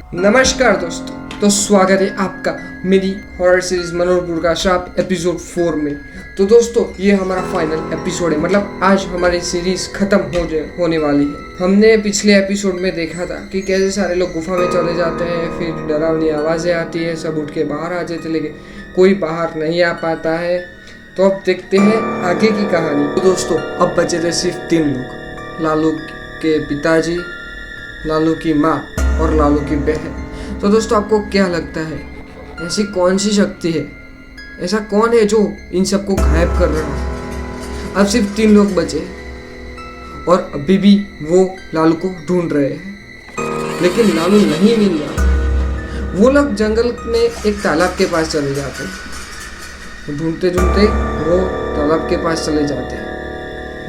नमस्कार दोस्तों, तो स्वागत है आपका मेरी हॉरर सीरीज मनोरपुर का श्राप एपिसोड 4 में। तो दोस्तों, ये हमारा फाइनल एपिसोड है, मतलब आज हमारी सीरीज खत्म होने वाली है। हमने पिछले एपिसोड में देखा था कि कैसे सारे लोग गुफा में चले जाते हैं, फिर डरावनी आवाज़ें आती है, सब उठ के बाहर आ जाते, लेकिन कोई बाहर नहीं आ पाता है। तो अब देखते हैं आगे की कहानी। तो दोस्तों, अब बचे थे सिर्फ 3 लोग, लालू के पिताजी, लालू की माँ और लालू की बहन। तो दोस्तों, आपको क्या लगता है ऐसी कौन सी शक्ति है, ऐसा कौन है जो इन सबको गायब कर रहा है? अब सिर्फ 3 लोग बचे और अभी भी वो लालू को ढूंढ रहे हैं, लेकिन लालू नहीं मिल रहा। वो लोग जंगल में एक तालाब के पास चले जाते हैं, ढूंढते ढूंढते वो तालाब के पास चले जाते हैं।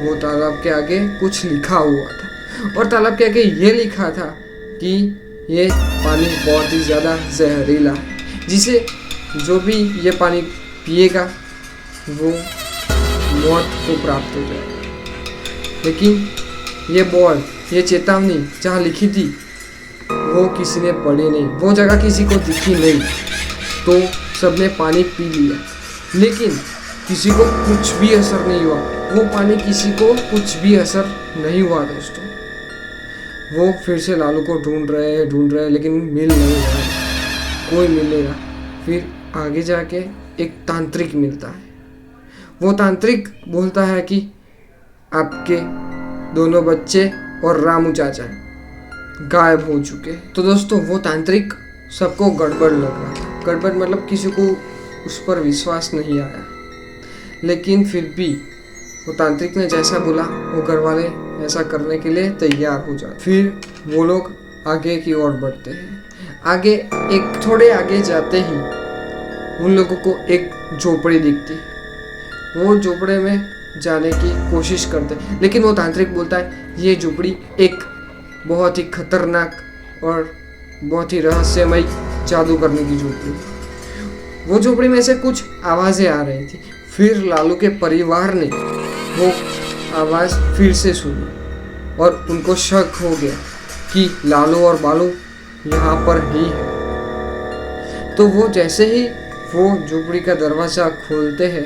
वो तालाब के आगे कुछ लिखा हुआ था और तालाब के आगे ये लिखा था कि ये पानी बहुत ही ज़्यादा जहरीला है, जिसे जो भी ये पानी पिएगा वो मौत को प्राप्त हो जाएगा। लेकिन ये चेतावनी जहाँ लिखी थी वो किसी ने पढ़ी नहीं, वो जगह किसी को दिखी नहीं, तो सबने पानी पी लिया, लेकिन किसी को कुछ भी असर नहीं हुआ। वो पानी किसी को कुछ भी असर नहीं हुआ दोस्तों। वो फिर से लालू को ढूंढ रहे हैं, लेकिन मिल नहीं रहा, कोई मिल नहीं रहा। फिर आगे जाके एक तांत्रिक मिलता है। वो तांत्रिक बोलता है कि आपके दोनों बच्चे और रामू चाचा गायब हो चुके। तो दोस्तों, वो तांत्रिक सबको गड़बड़ लग रहा था। गड़बड़ मतलब किसी को उस पर विश्वास नहीं आया, लेकिन फिर भी वो तांत्रिक ने जैसा बोला वो घर वाले ऐसा करने के लिए तैयार हो जाते। फिर वो लोग आगे की ओर बढ़ते हैं। थोड़े आगे जाते ही उन लोगों को एक झोपड़ी दिखती। वो झोपड़े में जाने की कोशिश करते, लेकिन वो तांत्रिक बोलता है ये झोपड़ी एक बहुत ही खतरनाक और बहुत ही रहस्यमय जादू करने की झोपड़ी। वो झोपड़ी में से कुछ आवाज़ें आ रही थी। फिर लालू के परिवार ने वो आवाज़ फिर से सुनी और उनको शक हो गया कि लालू और बालू यहाँ पर ही है। तो वो जैसे ही वो झोपड़ी का दरवाज़ा खोलते हैं,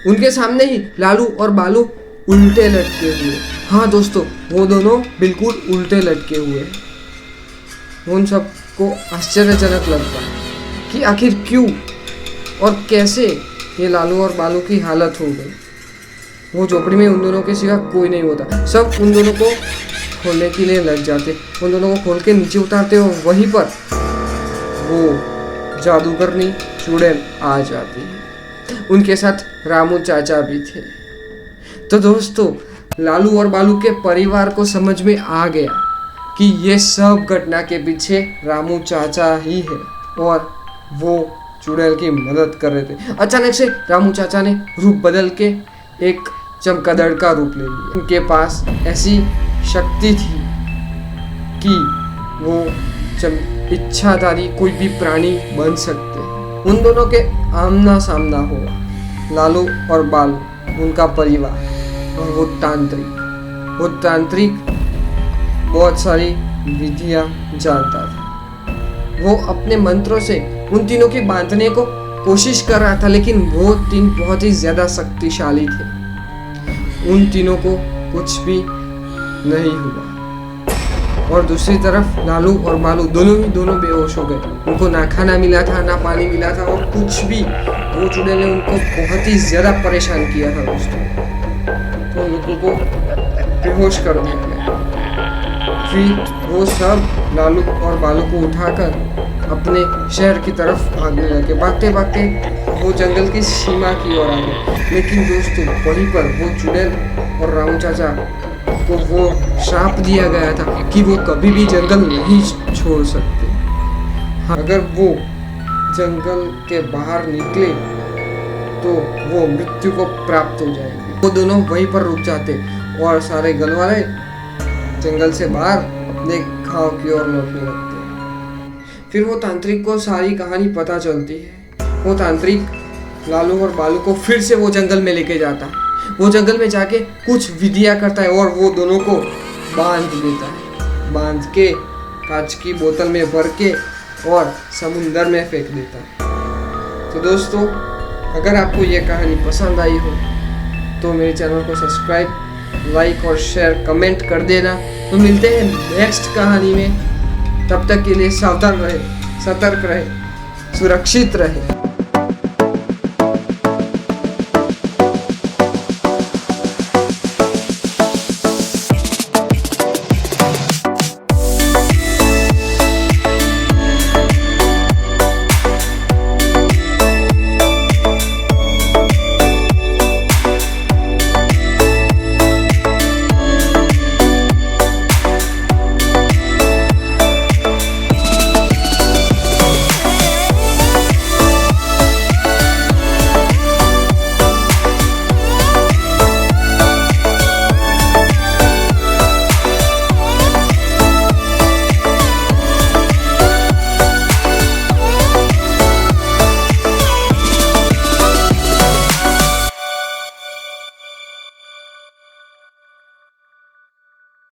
उनके सामने ही लालू और बालू उल्टे लटके हुए। हाँ दोस्तों, वो दोनों बिल्कुल उल्टे लटके हुए। उन सबको आश्चर्यजनक लगता है कि आखिर क्यों और कैसे ये लालू और बालू की हालत हो गई। वो झोपड़ी में उन दोनों के सिवा कोई नहीं होता। सब उन दोनों को खोलने के लिए लग जाते, उन दोनों को खोल के नीचे उतारते हो। वहीं पर वो जादूगरनी चुड़ैल आ जाती है। उनके साथ रामू चाचा भी थे। तो दोस्तों, लालू और बालू के परिवार को समझ में आ गया कि ये सब घटना के पीछे रामू चाचा ही है और वो चुड़ैल की मदद कर रहे थे। अचानक से रामू चाचा ने रूप बदल के एक चमगादड़ का रूप ले लिया। उनके पास ऐसी शक्ति थी कि वो इच्छाधारी कोई भी प्राणी बन सकते। उन दोनों के आमना सामना हुआ, लालू और बालू, उनका परिवार और वो तांत्रिक बहुत सारी विधियां जानता था। वो अपने मंत्रों से उन तीनों की बांधने को कोशिश कर रहा था, लेकिन वो 3 बहुत ही ज़्यादा शक्तिशाली थे। उन तीनों को कुछ भी नहीं हुआ और दूसरी तरफ लालू और बालू दोनों बेहोश हो गए। उनको ना खाना मिला था, ना पानी मिला था और कुछ भी। वो चुड़ैल ने उनको बहुत ही ज़्यादा परेशान किया था दोस्तों। तो लोगों को बेहोश कर दिया गया। फिर वो सब लालू और बालू को उठाकर अपने शहर की तरफ भागने लगे। भागते भागते वो जंगल की सीमा की ओर आ गए। लेकिन दोस्तों, वहीं पर वो चुड़ैल और रामू चाचा को वो श्राप दिया गया था कि वो कभी भी जंगल नहीं छोड़ सकते। अगर वो जंगल के बाहर निकले तो वो मृत्यु को प्राप्त हो जाएंगे। वो दोनों वहीं पर रुक जाते और सारे गलवाले जंगल से बाहर अपने गांव की ओर लौटने लगते। फिर वो तांत्रिक को सारी कहानी पता चलती है। वो तांत्रिक लालू और बालू को फिर से वो जंगल में लेके जाता है। वो जंगल में जाके कुछ विधियां करता है और वो दोनों को बांध देता है। बांध के कांच की बोतल में भर के और समुंदर में फेंक देता। तो दोस्तों, अगर आपको ये कहानी पसंद आई हो तो मेरे चैनल को सब्सक्राइब, लाइक और शेयर, कमेंट कर देना। तो मिलते हैं नेक्स्ट कहानी में। तब तक के लिए सावधान रहे, सतर्क रहे, सुरक्षित रहे।